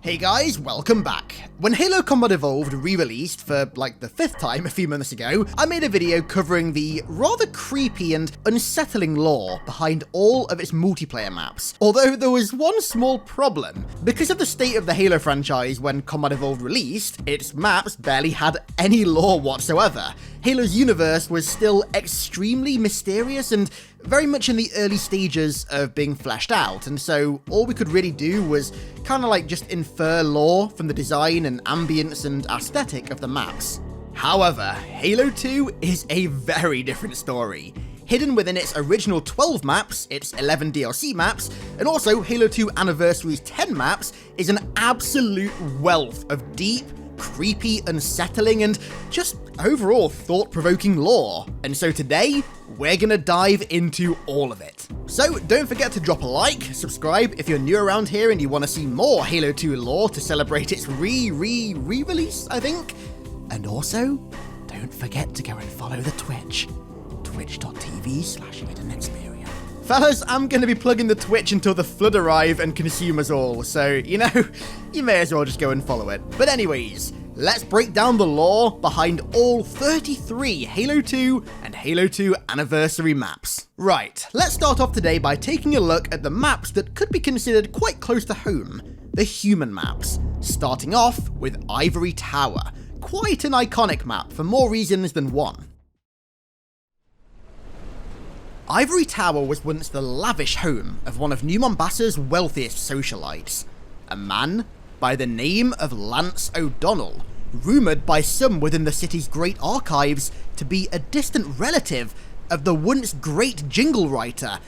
Hey guys, welcome back. When Halo Combat Evolved re-released for like the 5th time a few months ago, I made a video covering the rather creepy and unsettling lore behind all of its multiplayer maps. Although there was one small problem. Because of the state of the Halo franchise when Combat Evolved released, its maps barely had any lore whatsoever. Halo's universe was still extremely mysterious and very much in the early stages of being fleshed out, and so all we could really do was kind of like just infer lore from the design and ambience and aesthetic of the maps. However, Halo 2 is a very different story. Hidden within its original 12 maps, its 11 DLC maps, and also Halo 2 Anniversary's 10 maps is an absolute wealth of deep, creepy, unsettling, and just overall thought-provoking lore. And so today, we're gonna dive into all of it. So don't forget to drop a like, subscribe if you're new around here and you want to see more Halo 2 lore to celebrate its re-release, I think. And also, don't forget to go and follow the Twitch, twitch.tv/EdenXperia. Fellas, I'm going to be plugging the Twitch until the flood arrive and consume us all, so, you know, you may as well just go and follow it. But anyways, let's break down the lore behind all 33 Halo 2 and Halo 2 Anniversary maps. Right, let's start off today by taking a look at the maps that could be considered quite close to home, the human maps, starting off with Ivory Tower. Quite an iconic map for more reasons than one. Ivory Tower was once the lavish home of one of New Mombassa's wealthiest socialites, a man by the name of Lance O'Donnell, rumoured by some within the city's great archives to be a distant relative of the once great jingle writer,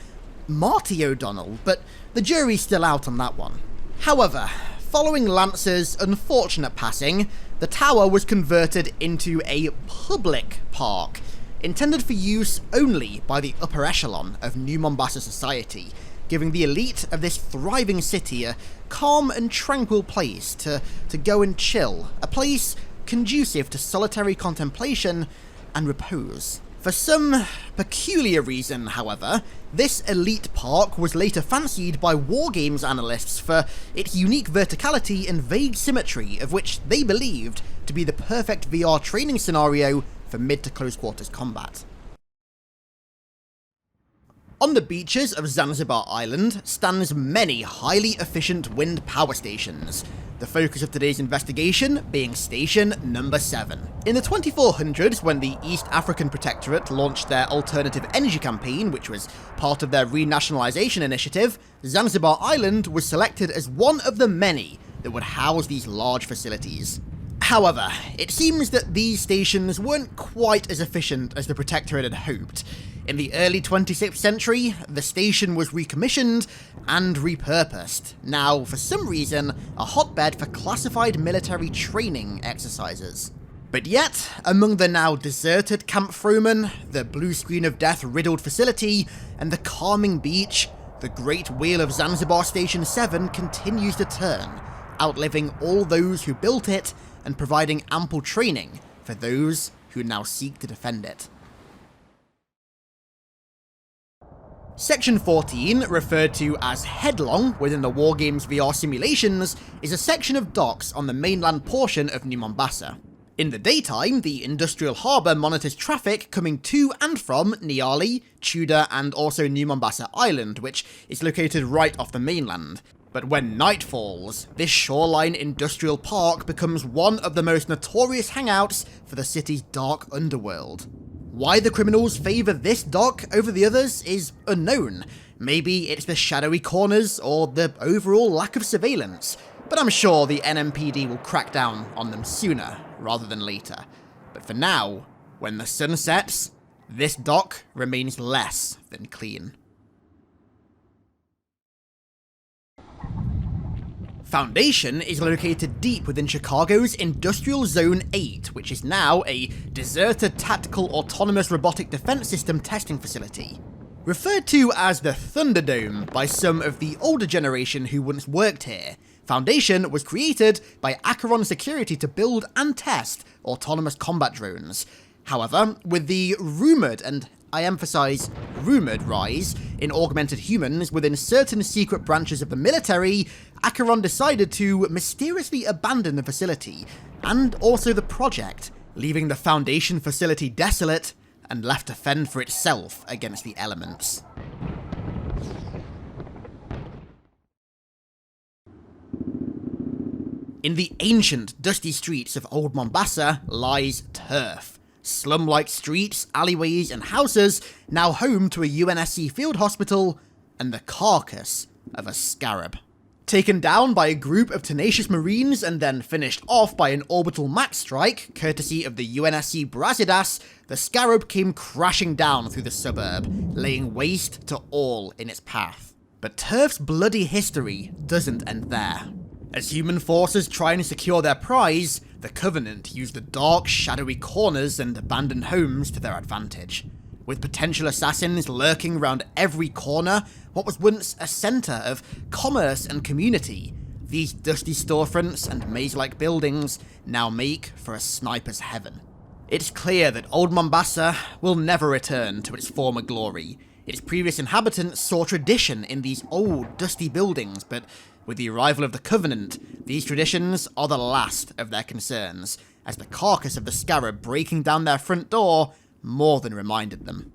Marty O'Donnell, but the jury's still out on that one. However, following Lance's unfortunate passing, the tower was converted into a public park, intended for use only by the upper echelon of New Mombasa society, giving the elite of this thriving city a calm and tranquil place to go and chill, a place conducive to solitary contemplation and repose. For some peculiar reason, however, this elite park was later fancied by wargames analysts for its unique verticality and vague symmetry, of which they believed to be the perfect VR training scenario for mid to close quarters combat. On the beaches of Zanzibar Island stands many highly efficient wind power stations, the focus of today's investigation being station number 7. In the 2400s, when the East African Protectorate launched their alternative energy campaign, which was part of their renationalisation initiative, Zanzibar Island was selected as one of the many that would house these large facilities. However, it seems that these stations weren't quite as efficient as the Protectorate had hoped. In the early 26th century, the station was recommissioned and repurposed, now for some reason a hotbed for classified military training exercises. But yet, among the now deserted Camp Frohman, the blue screen of death riddled facility, and the calming beach, the Great Wheel of Zanzibar Station 7 continues to turn, outliving all those who built it and providing ample training for those who now seek to defend it. Section 14, referred to as Headlong within the Wargames VR simulations, is a section of docks on the mainland portion of New Mombasa. In the daytime, the industrial harbour monitors traffic coming to and from Nyali, Tudor, and also New Mombasa Island, which is located right off the mainland. But when night falls, this shoreline industrial park becomes one of the most notorious hangouts for the city's dark underworld. Why the criminals favour this dock over the others is unknown. Maybe it's the shadowy corners or the overall lack of surveillance, but I'm sure the NMPD will crack down on them sooner rather than later. But for now, when the sun sets, this dock remains less than clean. Foundation is located deep within Chicago's Industrial Zone 8, which is now a deserted tactical autonomous robotic defense system testing facility. Referred to as the Thunderdome by some of the older generation who once worked here, Foundation was created by Acheron Security to build and test autonomous combat drones. However, with the rumoured and I emphasize rumoured rise, in augmented humans within certain secret branches of the military, Acheron decided to mysteriously abandon the facility, and also the project, leaving the Foundation facility desolate and left to fend for itself against the elements. In the ancient, dusty streets of Old Mombasa lies turf. Slum-like streets, alleyways and houses, now home to a UNSC field hospital, and the carcass of a scarab. Taken down by a group of tenacious marines and then finished off by an orbital max strike, courtesy of the UNSC Brasidas, the scarab came crashing down through the suburb, laying waste to all in its path. But turf's bloody history doesn't end there. As human forces try and secure their prize, the Covenant use the dark, shadowy corners and abandoned homes to their advantage. With potential assassins lurking around every corner, what was once a centre of commerce and community, these dusty storefronts and maze-like buildings now make for a sniper's heaven. It's clear that Old Mombasa will never return to its former glory. Its previous inhabitants saw tradition in these old, dusty buildings, but with the arrival of the Covenant, these traditions are the last of their concerns, as the carcass of the scarab breaking down their front door more than reminded them.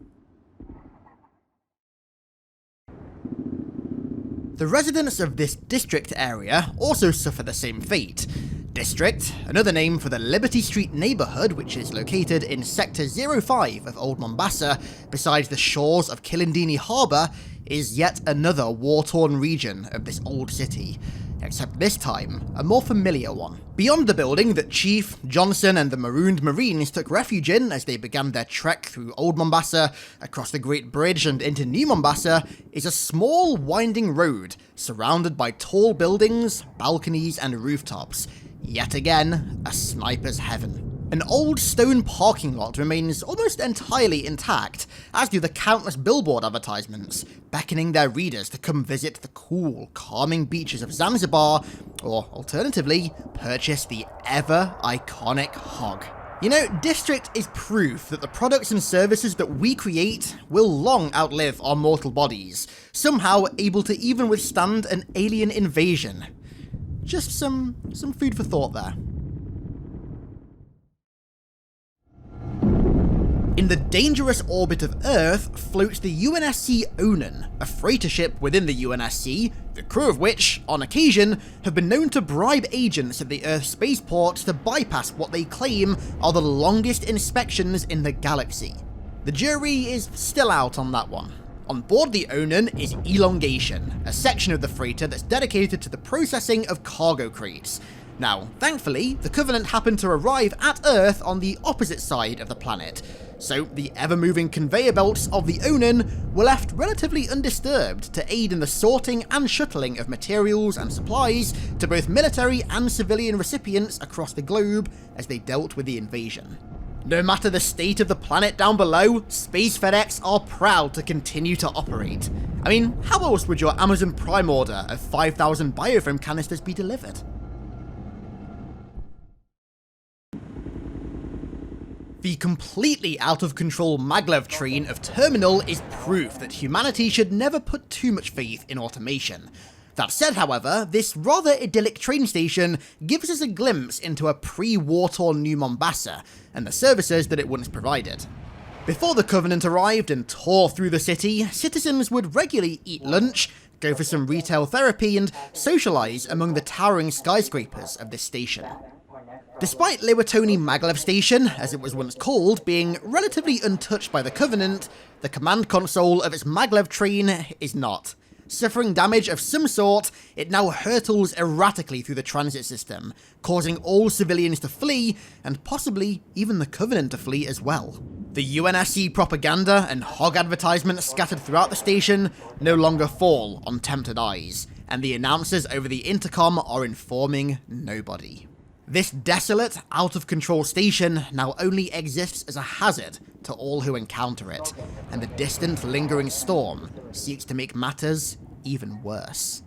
The residents of this district area also suffer the same fate. District, another name for the Liberty Street neighbourhood, which is located in Sector 05 of Old Mombasa, beside the shores of Kilindini Harbour, is yet another war-torn region of this old city, except this time a more familiar one. Beyond the building that Chief, Johnson and the marooned Marines took refuge in as they began their trek through Old Mombasa, across the Great Bridge and into New Mombasa, is a small winding road surrounded by tall buildings, balconies and rooftops. Yet again, a sniper's heaven. An old stone parking lot remains almost entirely intact, as do the countless billboard advertisements, beckoning their readers to come visit the cool, calming beaches of Zanzibar, or alternatively, purchase the ever-iconic hog. You know, District is proof that the products and services that we create will long outlive our mortal bodies, somehow able to even withstand an alien invasion. Just some food for thought there. In the dangerous orbit of Earth floats the UNSC Onan, a freighter ship within the UNSC, the crew of which, on occasion, have been known to bribe agents at the Earth spaceport to bypass what they claim are the longest inspections in the galaxy. The jury is still out on that one. On board the Onan is Elongation, a section of the freighter that's dedicated to the processing of cargo crates. Now, thankfully, the Covenant happened to arrive at Earth on the opposite side of the planet, so the ever-moving conveyor belts of the Onan were left relatively undisturbed to aid in the sorting and shuttling of materials and supplies to both military and civilian recipients across the globe as they dealt with the invasion. No matter the state of the planet down below, Space FedEx are proud to continue to operate. I mean, how else would your Amazon Prime order of 5,000 biofilm canisters be delivered? The completely out-of-control maglev train of Terminal is proof that humanity should never put too much faith in automation. That said, however, this rather idyllic train station gives us a glimpse into a pre-war-torn New Mombasa and the services that it once provided. Before the Covenant arrived and tore through the city, citizens would regularly eat lunch, go for some retail therapy and socialise among the towering skyscrapers of this station. Despite Lewitoni Maglev Station, as it was once called, being relatively untouched by the Covenant, the command console of its maglev train is not. Suffering damage of some sort, it now hurtles erratically through the transit system, causing all civilians to flee, and possibly even the Covenant to flee as well. The UNSC propaganda and hog advertisements scattered throughout the station no longer fall on tempted eyes, and the announcers over the intercom are informing nobody. This desolate, out-of-control station now only exists as a hazard to all who encounter it, and the distant, lingering storm seeks to make matters even worse.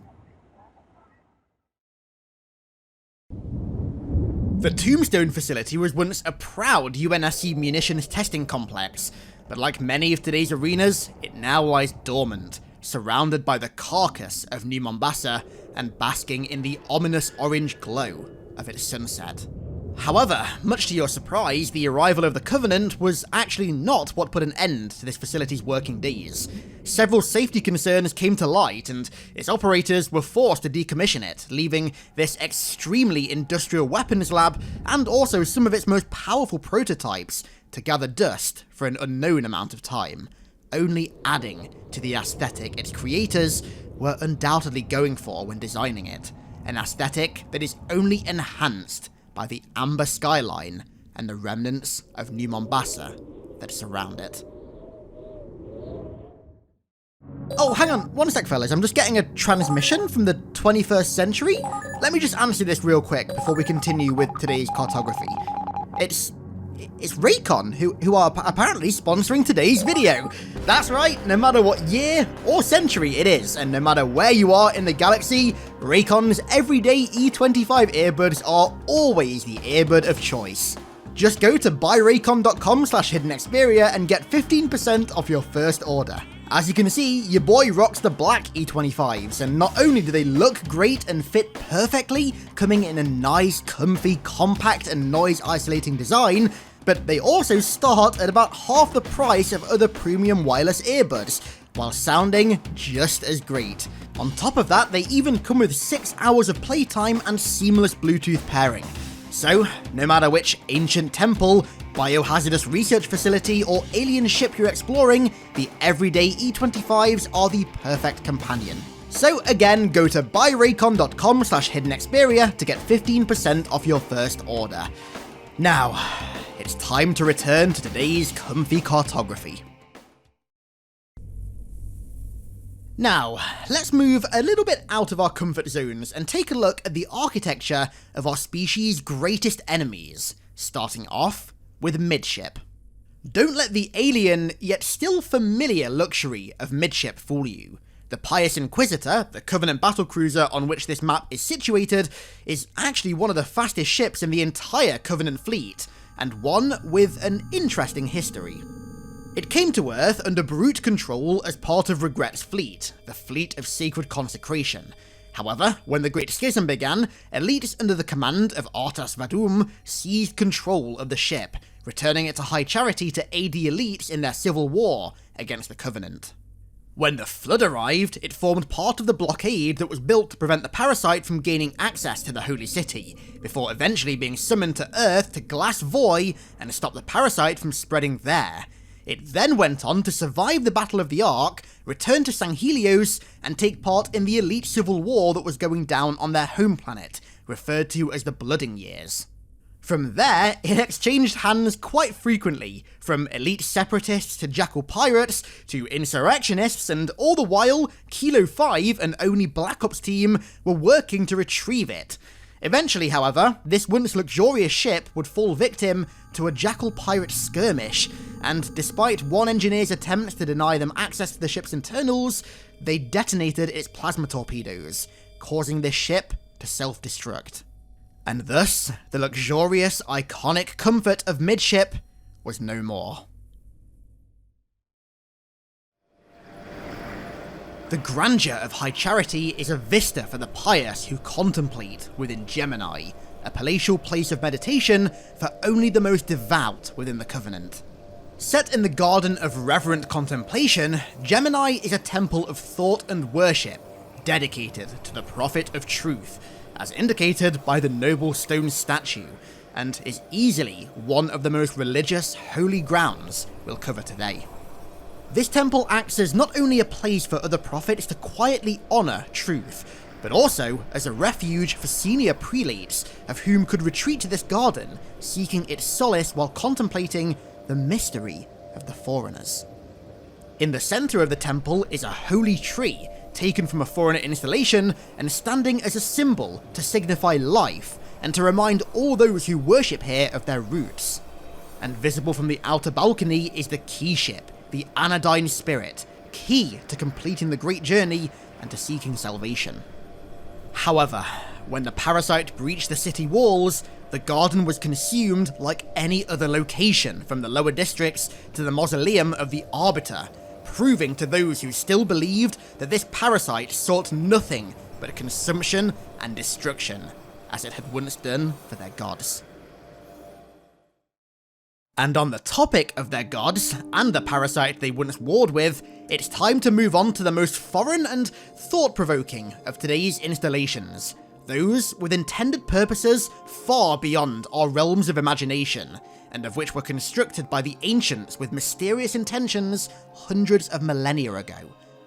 The Tombstone facility was once a proud UNSC munitions testing complex. But like many of today's arenas, it now lies dormant, surrounded by the carcass of New Mombasa and basking in the ominous orange glow of its sunset. However, much to your surprise, the arrival of the Covenant was actually not what put an end to this facility's working days. Several safety concerns came to light, and its operators were forced to decommission it, leaving this extremely industrial weapons lab and also some of its most powerful prototypes to gather dust for an unknown amount of time, only adding to the aesthetic its creators were undoubtedly going for when designing it, an aesthetic that is only enhanced by the amber skyline and the remnants of New Mombasa that surround it. Oh, hang on, one sec fellas, I'm just getting a transmission from the 21st century. Let me just answer this real quick before we continue with today's cartography. It's Raycon, who are apparently sponsoring today's video. That's right, no matter what year or century it is, and no matter where you are in the galaxy, Raycon's everyday E25 earbuds are always the earbud of choice. Just go to buyraycon.com/hiddenxperia and get 15% off your first order. As you can see, your boy rocks the black E25s, and not only do they look great and fit perfectly, coming in a nice, comfy, compact and noise-isolating design, but they also start at about half the price of other premium wireless earbuds, while sounding just as great. On top of that, they even come with 6 hours of playtime and seamless Bluetooth pairing. So, no matter which ancient temple, biohazardous research facility, or alien ship you're exploring, the everyday E25s are the perfect companion. So again, go to buyraycon.com/hiddenxperia to get 15% off your first order. Now, it's time to return to today's comfy cartography. Now, let's move a little bit out of our comfort zones and take a look at the architecture of our species' greatest enemies, starting off with midship. Don't let the alien, yet still familiar luxury of midship fool you. The Pious Inquisitor, the Covenant battlecruiser on which this map is situated, is actually one of the fastest ships in the entire Covenant fleet, and one with an interesting history. It came to Earth under brute control as part of Regret's fleet, the Fleet of Sacred Consecration. However, when the Great Schism began, elites under the command of Artas Vadum seized control of the ship, returning it to high charity to aid the elites in their civil war against the Covenant. When the Flood arrived, it formed part of the blockade that was built to prevent the parasite from gaining access to the Holy City, before eventually being summoned to Earth to glass Voy and stop the parasite from spreading there. It then went on to survive the Battle of the Ark, return to Sanghelios, and take part in the elite civil war that was going down on their home planet, referred to as the Blooding Years. From there, it exchanged hands quite frequently, from elite separatists to jackal pirates to insurrectionists, and all the while, Kilo 5 and Oni Black Ops team were working to retrieve it. Eventually, however, this once luxurious ship would fall victim to a jackal pirate skirmish, and despite one engineer's attempts to deny them access to the ship's internals, they detonated its plasma torpedoes, causing this ship to self-destruct. And thus, the luxurious, iconic comfort of midship was no more. The grandeur of High Charity is a vista for the pious who contemplate within Gemini, a palatial place of meditation for only the most devout within the Covenant. Set in the garden of reverent contemplation, Gemini is a temple of thought and worship, dedicated to the Prophet of Truth, as indicated by the noble stone statue, and is easily one of the most religious holy grounds we'll cover today. This temple acts as not only a place for other prophets to quietly honour truth, but also as a refuge for senior prelates of whom could retreat to this garden, seeking its solace while contemplating the mystery of the Forerunners. In the centre of the temple is a holy tree, taken from a Forerunner installation and standing as a symbol to signify life and to remind all those who worship here of their roots. And visible from the outer balcony is the key ship, the Anodyne Spirit, key to completing the great journey and to seeking salvation. However, when the parasite breached the city walls, The garden was consumed like any other location, from the lower districts to the mausoleum of the Arbiter, proving to those who still believed that this parasite sought nothing but consumption and destruction, as it had once done for their gods. And on the topic of their gods, and the parasite they once warred with, it's time to move on to the most foreign and thought-provoking of today's installations, those with intended purposes far beyond our realms of imagination, and of which were constructed by the ancients with mysterious intentions hundreds of millennia ago,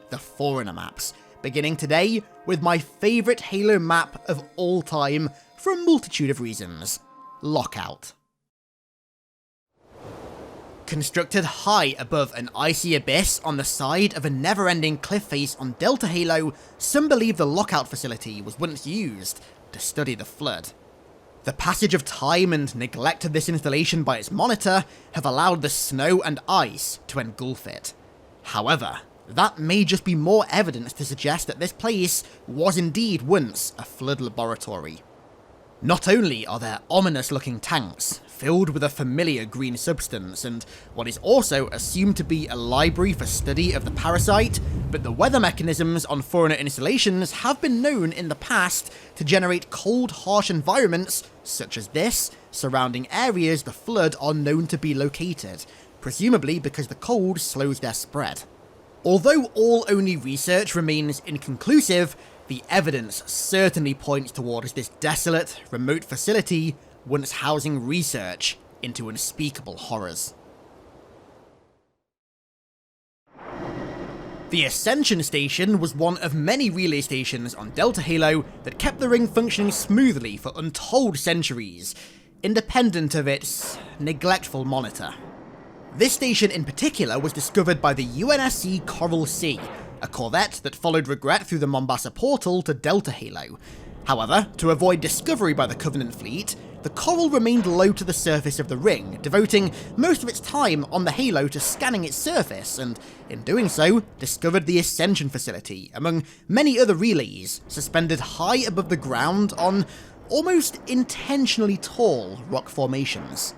the Forerunner maps, beginning today with my favourite Halo map of all time for a multitude of reasons, Lockout. Constructed high above an icy abyss on the side of a never-ending cliff face on Delta Halo, some believe the Lockout facility was once used to study the flood. The passage of time and neglect of this installation by its monitor have allowed the snow and ice to engulf it. However, that may just be more evidence to suggest that this place was indeed once a flood laboratory. Not only are there ominous-looking tanks filled with a familiar green substance and what is also assumed to be a library for study of the parasite, but the weather mechanisms on Forerunner installations have been known in the past to generate cold, harsh environments such as this, surrounding areas the flood are known to be located, presumably because the cold slows their spread. Although all-only research remains inconclusive, the evidence certainly points towards this desolate, remote facility once housing research into unspeakable horrors. The Ascension Station was one of many relay stations on Delta Halo that kept the ring functioning smoothly for untold centuries, independent of its neglectful monitor. This station in particular was discovered by the UNSC Coral Sea, a corvette that followed Regret through the Mombasa portal to Delta Halo. However, to avoid discovery by the Covenant fleet, the Coral remained low to the surface of the ring, devoting most of its time on the Halo to scanning its surface, and in doing so, discovered the Ascension facility, among many other relays, suspended high above the ground on almost intentionally tall rock formations.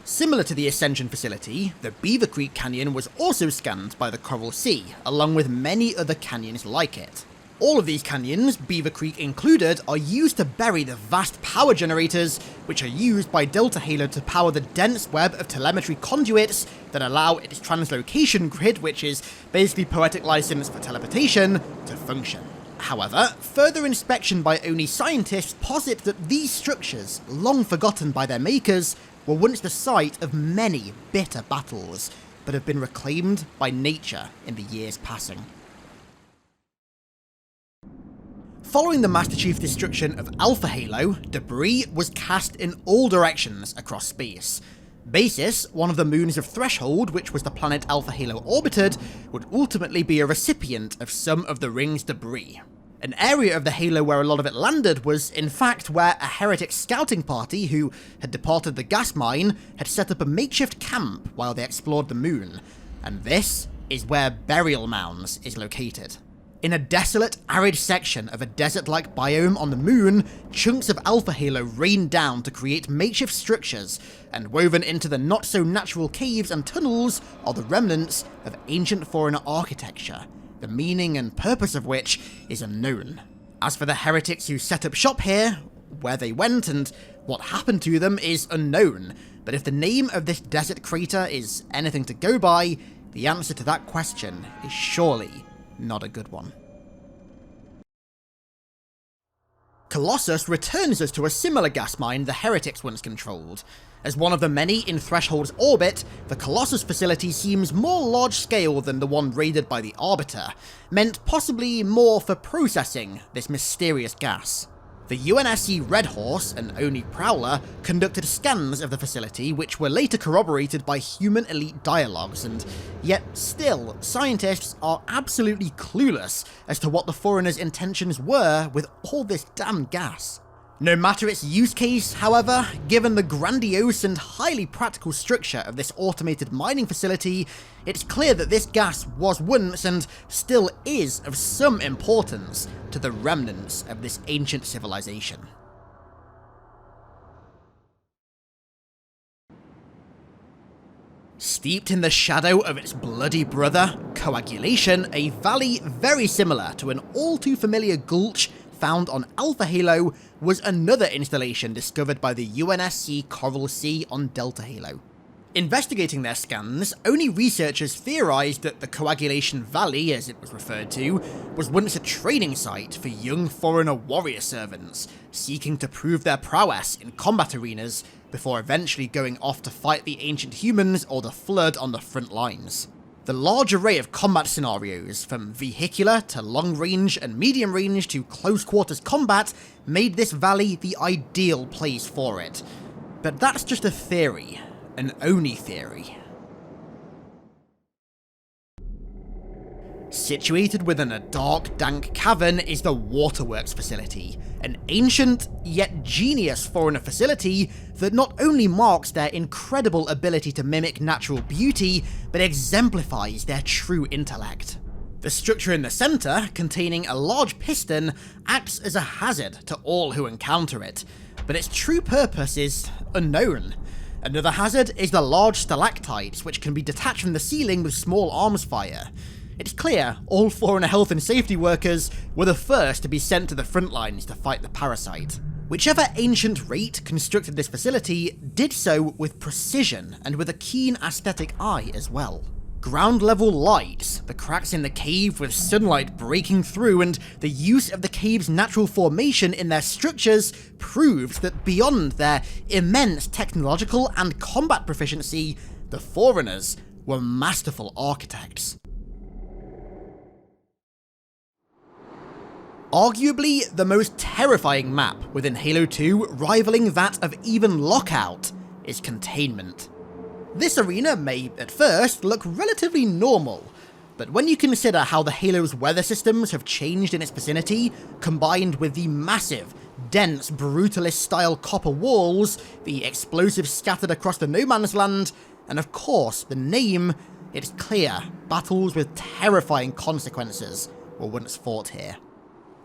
Similar to the Ascension facility, the Beaver Creek Canyon was also scanned by the Coral Sea, along with many other canyons like it. All of these canyons, Beaver Creek included, are used to bury the vast power generators, which are used by Delta Halo to power the dense web of telemetry conduits that allow its translocation grid, which is basically poetic license for teleportation, to function. However, further inspection by ONI scientists posit that these structures, long forgotten by their makers, were once the site of many bitter battles, but have been reclaimed by nature in the years passing. Following the Master Chief's destruction of Alpha Halo, debris was cast in all directions across space. Basis, one of the moons of Threshold, which was the planet Alpha Halo orbited, would ultimately be a recipient of some of the ring's debris. An area of the Halo where a lot of it landed was, in fact, where a heretic scouting party who had departed the gas mine had set up a makeshift camp while they explored the moon, and this is where Burial Mounds is located. In a desolate, arid section of a desert-like biome on the moon, chunks of Alpha Halo rain down to create makeshift structures, and woven into the not-so-natural caves and tunnels are the remnants of ancient Forerunner architecture, the meaning and purpose of which is unknown. As for the heretics who set up shop here, where they went and what happened to them is unknown, but if the name of this desert crater is anything to go by, the answer to that question is surely not a good one. Colossus returns us to a similar gas mine the heretics once controlled. As one of the many in Threshold's orbit, the Colossus facility seems more large-scale than the one raided by the Arbiter, meant possibly more for processing this mysterious gas. The UNSC Red Horse, an ONI prowler, conducted scans of the facility which were later corroborated by human elite dialogues, and yet still, scientists are absolutely clueless as to what the Forerunners' intentions were with all this damn gas. No matter its use case, however, given the grandiose and highly practical structure of this automated mining facility, it's clear that this gas was once and still is of some importance to the remnants of this ancient civilization. Steeped in the shadow of its bloody brother, Coagulation, a valley very similar to an all too familiar gulch found on Alpha Halo, was another installation discovered by the UNSC Coral Sea on Delta Halo. Investigating their scans, ONI researchers theorized that the Coagulation Valley, as it was referred to, was once a training site for young Forerunner warrior servants, seeking to prove their prowess in combat arenas before eventually going off to fight the ancient humans or the Flood on the front lines. The large array of combat scenarios, from vehicular to long range and medium range to close quarters combat, made this valley the ideal place for it. But that's just a theory. An ONI theory. Situated within a dark, dank cavern is the Waterworks facility, an ancient, yet genius Forerunner facility that not only marks their incredible ability to mimic natural beauty, but exemplifies their true intellect. The structure in the centre, containing a large piston, acts as a hazard to all who encounter it, but its true purpose is unknown. Another hazard is the large stalactites, which can be detached from the ceiling with small arms fire. It's clear all Forerunner health and safety workers were the first to be sent to the front lines to fight the parasite. Whichever ancient rate constructed this facility did so with precision and with a keen aesthetic eye as well. Ground level lights, the cracks in the cave with sunlight breaking through, and the use of the cave's natural formation in their structures proved that beyond their immense technological and combat proficiency, the Forerunners were masterful architects. Arguably the most terrifying map within Halo 2, rivaling that of even Lockout, is Containment. This arena may, at first, look relatively normal, but when you consider how the Halo's weather systems have changed in its vicinity, combined with the massive, dense, brutalist-style copper walls, the explosives scattered across the no man's land, and of course the name, it's clear battles with terrifying consequences were once fought here.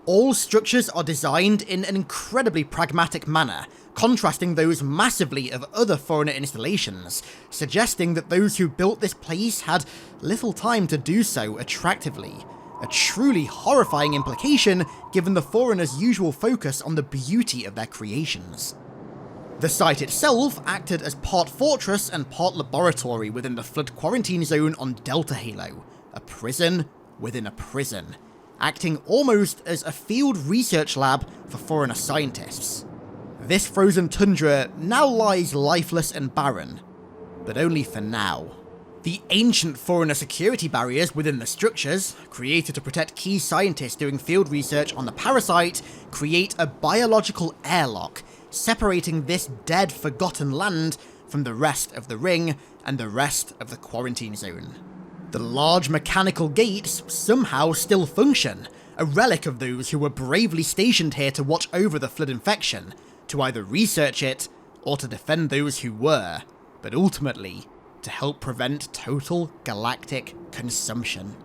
All structures are designed in an incredibly pragmatic manner, contrasting those massively of other Forerunner installations, suggesting that those who built this place had little time to do so attractively. A truly horrifying implication given the Forerunners' usual focus on the beauty of their creations. The site itself acted as part fortress and part laboratory within the Flood quarantine zone on Delta Halo, a prison within a prison, acting almost as a field research lab for Forerunner scientists. This frozen tundra now lies lifeless and barren, but only for now. The ancient Forerunner security barriers within the structures, created to protect key scientists doing field research on the parasite, create a biological airlock, separating this dead, forgotten land from the rest of the ring and the rest of the quarantine zone. The large mechanical gates somehow still function, a relic of those who were bravely stationed here to watch over the Flood infection, to either research it or to defend those who were, but ultimately to help prevent total galactic consumption.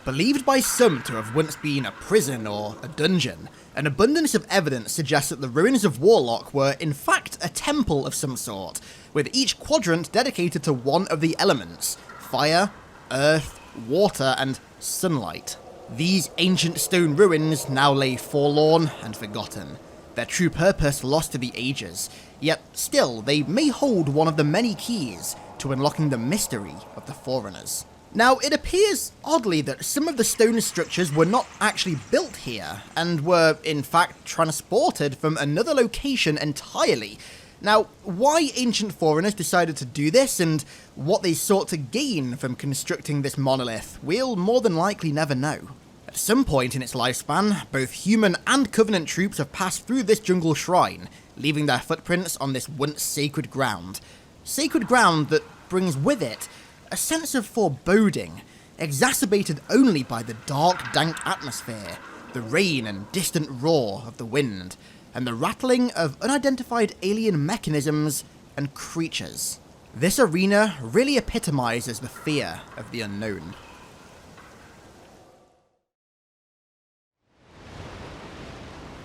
Believed by some to have once been a prison or a dungeon, an abundance of evidence suggests that the ruins of Warlock were in fact a temple of some sort, with each quadrant dedicated to one of the elements: fire, earth, water, and sunlight. These ancient stone ruins now lay forlorn and forgotten, their true purpose lost to the ages, yet still they may hold one of the many keys to unlocking the mystery of the Forerunners. Now, it appears oddly that some of the stone structures were not actually built here, and were in fact transported from another location entirely. Now, why ancient Forerunners decided to do this, and what they sought to gain from constructing this monolith, we'll more than likely never know. At some point in its lifespan, both human and Covenant troops have passed through this jungle shrine, leaving their footprints on this once sacred ground. Sacred ground that brings with it a sense of foreboding, exacerbated only by the dark, dank atmosphere, the rain and distant roar of the wind, and the rattling of unidentified alien mechanisms and creatures. This arena really epitomizes the fear of the unknown.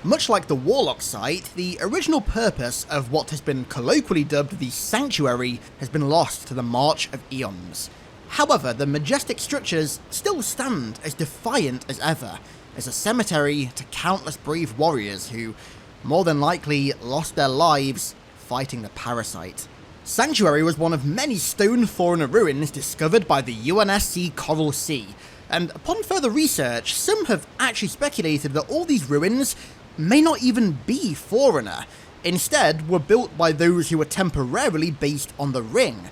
Much like the Warlock site, the original purpose of what has been colloquially dubbed the Sanctuary has been lost to the march of eons. However, the majestic structures still stand as defiant as ever, as a cemetery to countless brave warriors who, more than likely, lost their lives fighting the parasite. Sanctuary was one of many stone Forerunner ruins discovered by the UNSC Coral Sea, and upon further research, some have actually speculated that all these ruins may not even be Forerunner, instead were built by those who were temporarily based on the ring,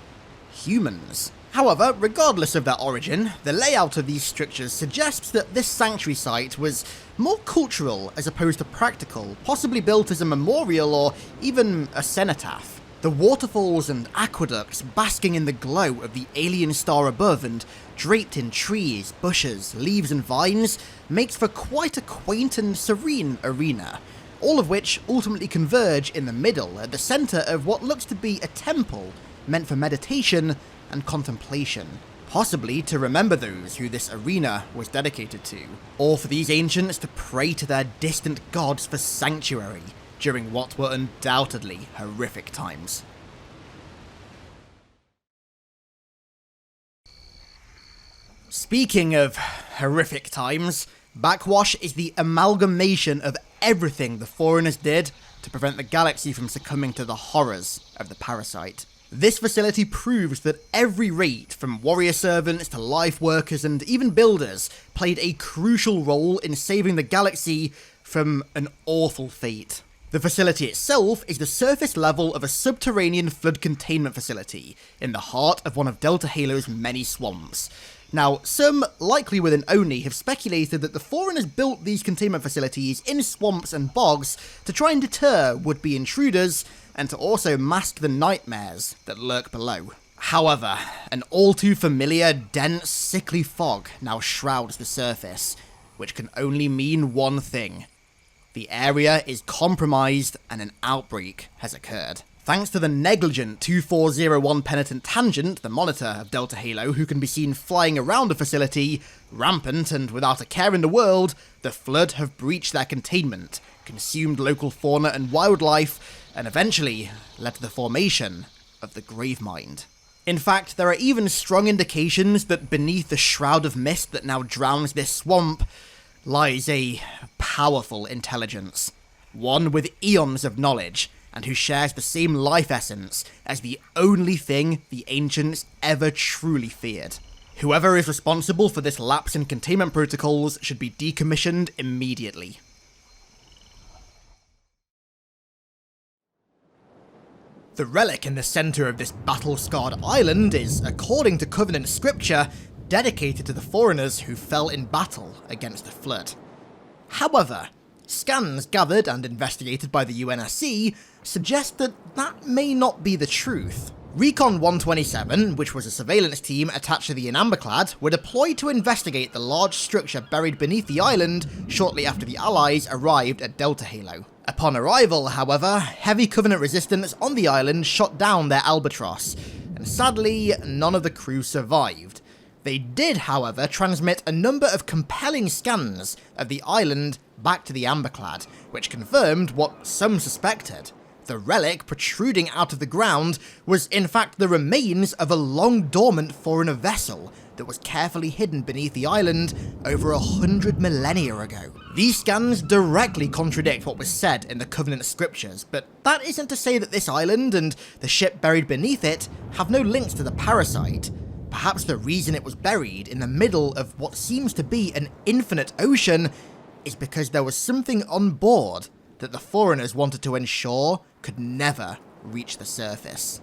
humans. However, regardless of their origin, the layout of these structures suggests that this sanctuary site was more cultural as opposed to practical, possibly built as a memorial or even a cenotaph. The waterfalls and aqueducts basking in the glow of the alien star above and draped in trees, bushes, leaves and vines makes for quite a quaint and serene arena, all of which ultimately converge in the middle at the centre of what looks to be a temple meant for meditation and contemplation, possibly to remember those who this arena was dedicated to, or for these ancients to pray to their distant gods for sanctuary during what were undoubtedly horrific times. Speaking of horrific times, Backwash is the amalgamation of everything the Forerunners did to prevent the galaxy from succumbing to the horrors of the parasite. This facility proves that every rate, from warrior servants to life workers and even builders, played a crucial role in saving the galaxy from an awful fate. The facility itself is the surface level of a subterranean flood containment facility in the heart of one of Delta Halo's many swamps. Now, some, likely within Oni, have speculated that the Forerunners built these containment facilities in swamps and bogs to try and deter would-be intruders, and to also mask the nightmares that lurk below. However, an all-too-familiar, dense, sickly fog now shrouds the surface, which can only mean one thing. The area is compromised and an outbreak has occurred. Thanks to the negligent 2401 Penitent Tangent, the monitor of Delta Halo, who can be seen flying around the facility, rampant and without a care in the world, the Flood have breached their containment, consumed local fauna and wildlife, and eventually led to the formation of the Gravemind. In fact, there are even strong indications that beneath the shroud of mist that now drowns this swamp lies a powerful intelligence, one with eons of knowledge, and who shares the same life essence as the only thing the ancients ever truly feared. Whoever is responsible for this lapse in containment protocols should be decommissioned immediately. The relic in the centre of this battle-scarred island is, according to Covenant scripture, dedicated to the Forerunners who fell in battle against the Flood. However, scans gathered and investigated by the UNSC suggest that that may not be the truth. Recon 127, which was a surveillance team attached to the Inambiclad, were deployed to investigate the large structure buried beneath the island shortly after the Allies arrived at Delta Halo. Upon arrival, however, heavy Covenant resistance on the island shot down their Albatross, and sadly, none of the crew survived. They did, however, transmit a number of compelling scans of the island back to the Amberclad, which confirmed what some suspected. The relic protruding out of the ground was in fact the remains of a long-dormant Forerunner vessel that was carefully hidden beneath the island over 100 millennia ago. These scans directly contradict what was said in the Covenant scriptures, but that isn't to say that this island and the ship buried beneath it have no links to the parasite. Perhaps the reason it was buried in the middle of what seems to be an infinite ocean is because there was something on board that the Forerunners wanted to ensure could never reach the surface.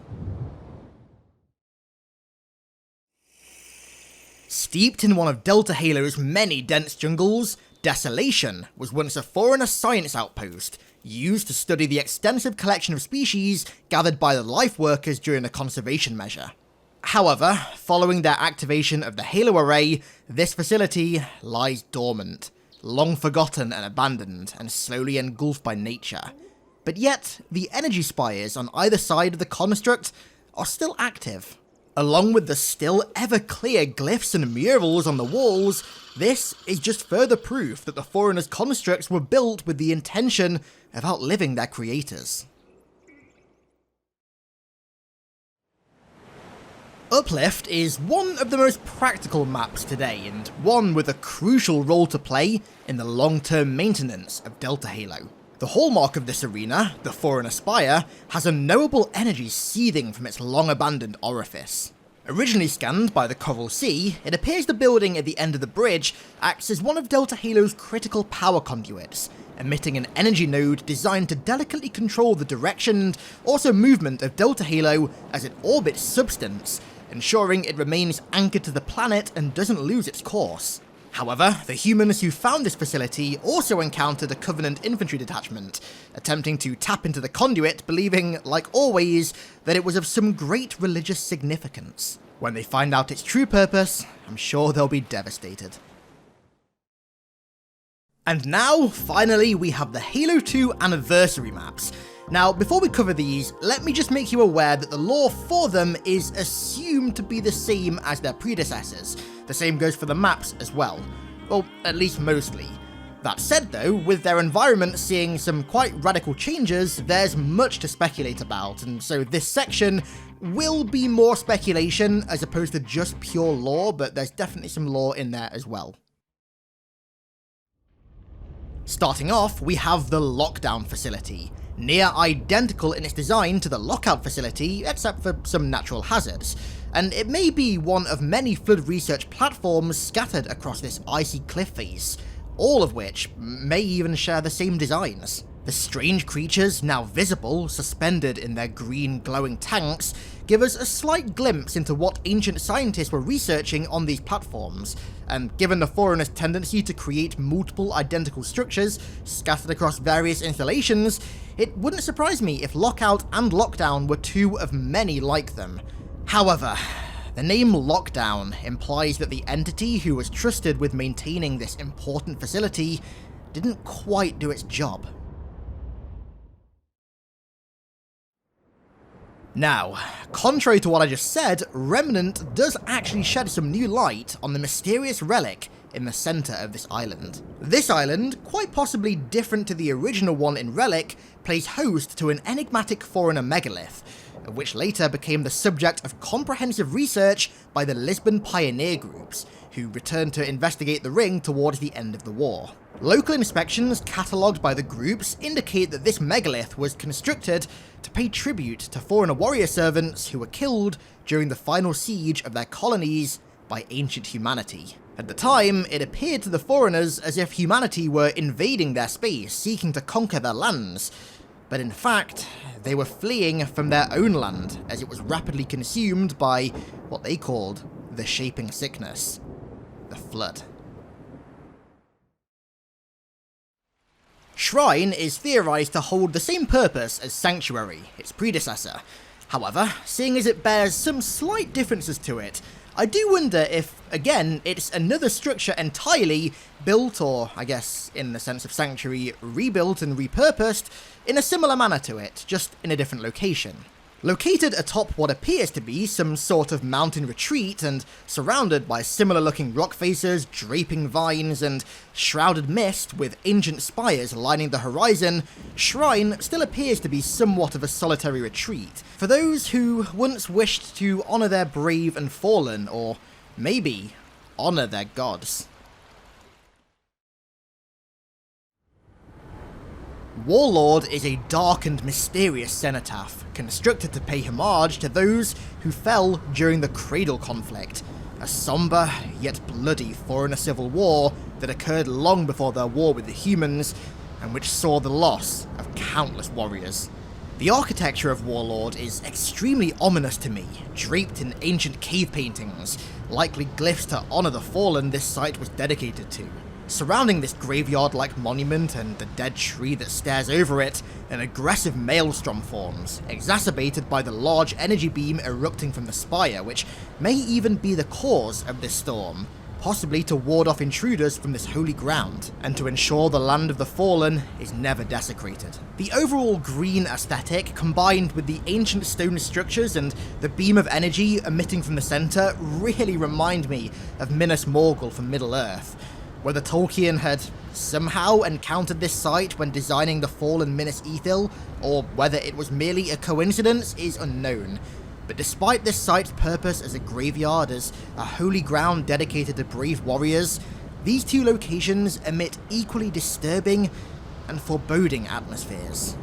Steeped in one of Delta Halo's many dense jungles, Desolation was once a Forerunner science outpost used to study the extensive collection of species gathered by the life workers during the conservation measure. However, following their activation of the Halo Array, this facility lies dormant, long forgotten and abandoned, and slowly engulfed by nature. But yet, the energy spires on either side of the construct are still active, Along with the still ever clear glyphs and murals on the walls, this is just further proof that the Forerunner's constructs were built with the intention of outliving their creators. Uplift is one of the most practical maps today, and one with a crucial role to play in the long-term maintenance of Delta Halo. The hallmark of this arena, the Forerunner Spire, has unknowable energy seething from its long-abandoned orifice. Originally scanned by the Coral Sea, it appears the building at the end of the bridge acts as one of Delta Halo's critical power conduits, emitting an energy node designed to delicately control the direction and also movement of Delta Halo as it orbits substance, ensuring it remains anchored to the planet and doesn't lose its course. However, the humans who found this facility also encountered a Covenant infantry detachment, attempting to tap into the conduit, believing, like always, that it was of some great religious significance. When they find out its true purpose, I'm sure they'll be devastated. And now, finally, we have the Halo 2 Anniversary maps. Now, before we cover these, let me just make you aware that the lore for them is assumed to be the same as their predecessors. The same goes for the maps as well. Well, at least mostly. That said though, with their environment seeing some quite radical changes, there's much to speculate about, and so this section will be more speculation as opposed to just pure lore, but there's definitely some lore in there as well. Starting off, we have the Lockdown Facility. Near identical in its design to the Lockout Facility, except for some natural hazards, and it may be one of many flood research platforms scattered across this icy cliff face, all of which may even share the same designs. The strange creatures, now visible, suspended in their green glowing tanks, give us a slight glimpse into what ancient scientists were researching on these platforms, and given the Forerunner's tendency to create multiple identical structures scattered across various installations, it wouldn't surprise me if Lockout and Lockdown were two of many like them. However, the name Lockdown implies that the entity who was trusted with maintaining this important facility didn't quite do its job. Now, contrary to what I just said, Remnant does actually shed some new light on the mysterious relic in the centre of this island. This island, quite possibly different to the original one in Relic, plays host to an enigmatic Forerunner megalith, which later became the subject of comprehensive research by the Lisbon pioneer groups, who returned to investigate the ring towards the end of the war. Local inspections catalogued by the groups indicate that this megalith was constructed to pay tribute to Forerunner warrior servants who were killed during the final siege of their colonies by ancient humanity. At the time, it appeared to the Forerunners as if humanity were invading their space, seeking to conquer their lands, but in fact, they were fleeing from their own land as it was rapidly consumed by what they called the Shaping Sickness, the Flood. Shrine is theorized to hold the same purpose as Sanctuary, its predecessor. However, seeing as it bears some slight differences to it, I do wonder if, again, it's another structure entirely built, or I guess in the sense of Sanctuary, rebuilt and repurposed, in a similar manner to it, just in a different location. Located atop what appears to be some sort of mountain retreat and surrounded by similar looking rock faces, draping vines, and shrouded mist with ancient spires lining the horizon, Shrine still appears to be somewhat of a solitary retreat for those who once wished to honour their brave and fallen, or maybe honour their gods. Warlord is a dark and mysterious cenotaph, constructed to pay homage to those who fell during the Cradle conflict, a somber yet bloody Forerunner civil war that occurred long before their war with the humans, and which saw the loss of countless warriors. The architecture of Warlord is extremely ominous to me, draped in ancient cave paintings, likely glyphs to honour the fallen this site was dedicated to. Surrounding this graveyard-like monument and the dead tree that stares over it, an aggressive maelstrom forms, exacerbated by the large energy beam erupting from the spire, which may even be the cause of this storm, possibly to ward off intruders from this holy ground, and to ensure the land of the fallen is never desecrated. The overall green aesthetic, combined with the ancient stone structures and the beam of energy emitting from the centre, really remind me of Minas Morgul from Middle-earth. Whether Tolkien had somehow encountered this site when designing the fallen Minas Ithil, or whether it was merely a coincidence, is unknown. But despite this site's purpose as a graveyard, as a holy ground dedicated to brave warriors, these two locations emit equally disturbing and foreboding atmospheres.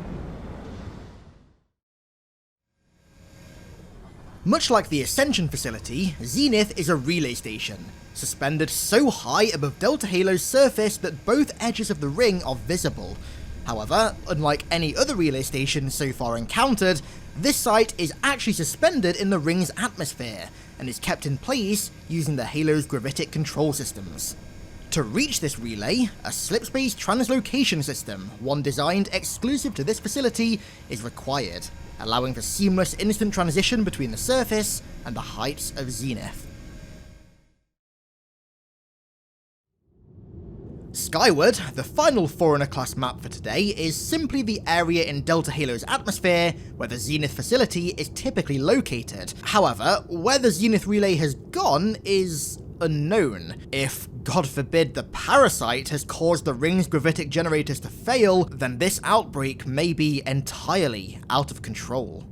Much like the Ascension facility, Zenith is a relay station, suspended so high above Delta Halo's surface that both edges of the ring are visible. However, unlike any other relay station so far encountered, this site is actually suspended in the ring's atmosphere, and is kept in place using the Halo's gravitic control systems. To reach this relay, a slipspace translocation system, one designed exclusive to this facility, is required, allowing for seamless instant transition between the surface and the heights of Zenith. Skyward, the final Forerunner class map for today, is simply the area in Delta Halo's atmosphere where the Zenith facility is typically located. However, where the Zenith relay has gone is unknown. If, God forbid, the parasite has caused the ring's gravitic generators to fail, then this outbreak may be entirely out of control.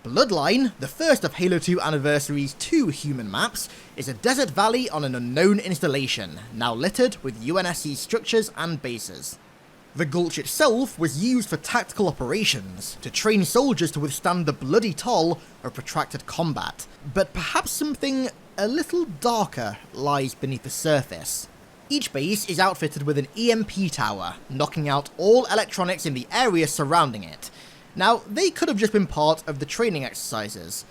Bloodline, the first of Halo 2 Anniversary's 2 human maps, is a desert valley on an unknown installation, now littered with UNSC structures and bases. The Gulch itself was used for tactical operations, to train soldiers to withstand the bloody toll of protracted combat, but perhaps something a little darker lies beneath the surface. Each base is outfitted with an EMP tower, knocking out all electronics in the area surrounding it. Now, they could have just been part of the training exercises,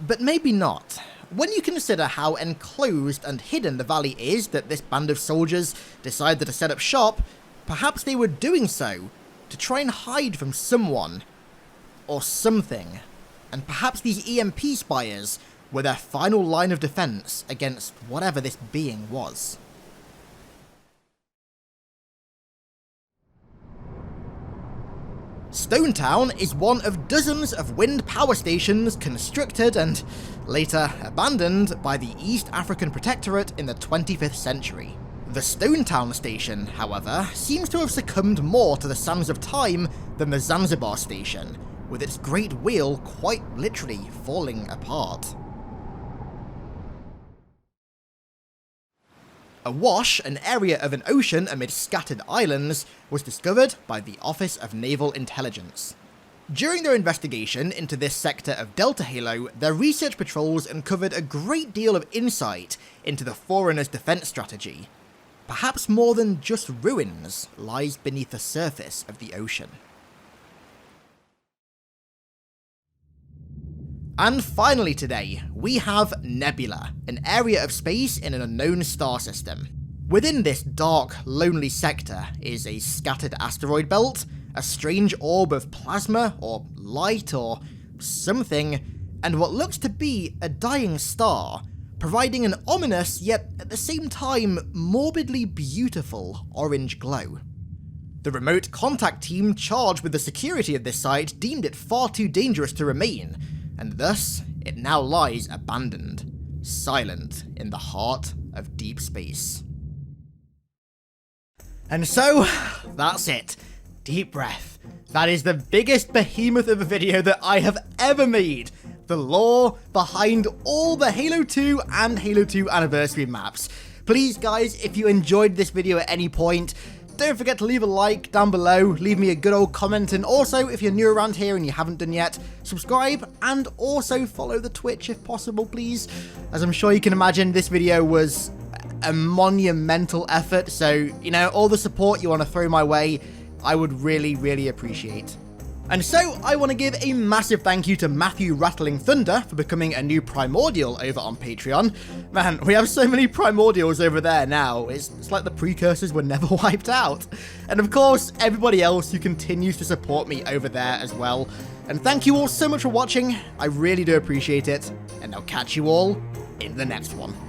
but maybe not. When you consider how enclosed and hidden the valley is that this band of soldiers decided to set up shop, perhaps they were doing so to try and hide from someone or something, and perhaps these EMP spires were their final line of defense against whatever this being was. Stonetown is one of dozens of wind power stations constructed and later abandoned by the East African Protectorate in the 25th century. The Stonetown station, however, seems to have succumbed more to the sands of time than the Zanzibar station, with its great wheel quite literally falling apart. Awash, an area of an ocean amid scattered islands, was discovered by the Office of Naval Intelligence. During their investigation into this sector of Delta Halo, their research patrols uncovered a great deal of insight into the Forerunner's defense strategy. Perhaps more than just ruins lies beneath the surface of the ocean. And finally today, we have Nebula, an area of space in an unknown star system. Within this dark, lonely sector is a scattered asteroid belt, a strange orb of plasma or light or something, and what looks to be a dying star, providing an ominous yet at the same time morbidly beautiful orange glow. The remote contact team charged with the security of this site deemed it far too dangerous to remain, and thus it now lies abandoned, silent in the heart of deep space. And so, that's it. Deep breath. That is the biggest behemoth of a video that I have ever made. The lore behind all the Halo 2 and Halo 2 Anniversary maps. Please guys, if you enjoyed this video at any point, don't forget to leave a like down below, leave me a good old comment, and also, if you're new around here and you haven't done yet, subscribe, and also follow the Twitch if possible, please. As I'm sure you can imagine, this video was a monumental effort, so, you know, all the support you want to throw my way, I would really, really appreciate. And so, I want to give a massive thank you to Matthew Rattling Thunder for becoming a new Primordial over on Patreon. Man, we have so many Primordials over there now, it's like the precursors were never wiped out. And of course, everybody else who continues to support me over there as well. And thank you all so much for watching, I really do appreciate it, and I'll catch you all in the next one.